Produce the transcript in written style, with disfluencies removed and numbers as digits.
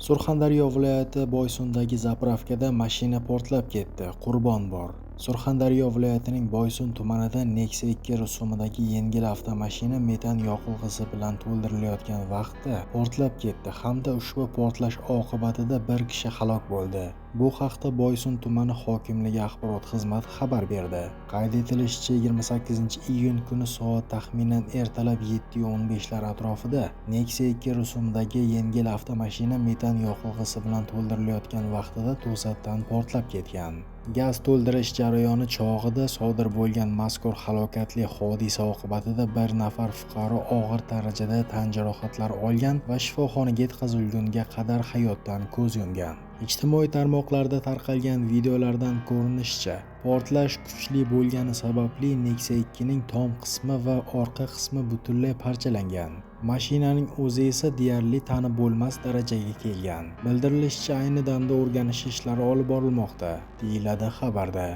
Surxondaryo viloyati Boysundagi zapravkada mashina portlab ketdi. Qurbon bor. Surxondaryo viloyatining Boysun tumanida Nexia 2 rusumidagi yengil avtomashina metan yoqilg'isi bilan to'ldirilayotgan vaqtda portlab ketdi hamda ushbu portlash oqibatida bir kishi halok bo'ldi. Bu haqda Boysun tumani hokimligi axborot xizmati xabar berdi. Qayd etilishicha, 28-iyun kuni soat taxminan ertalab 7:15lar atrofida Nexia 2 rusumidagi yengil avtomashina metan yoqilg'isi bilan to'ldirilayotgan vaqtida to'satdan portlab ketgan. Gaz to'ldirish jarayoni chog'ida sodir bo'lgan mazkur halokatli hodisa oqibatida bir nafar fuqaro og'ir darajada tan jarohatlari olgan va shifoxonaga yetkazilgunga qadar hayotdan ko'z yumgan. Ijtimoiy tarmoqlarda tarqalgan videolardan ko'rinishicha, portlash kuchli bo'lgani sababli Nexia 2ning tom qismi va orqa qismi butunlay parchalangan. Mashinaning o'zi esa deyarli tanib bo'lmas darajaga kelgan. Bildirilishicha, ayni damda o'rganish ishlari olib borilmoqda, deyiladi xabarda.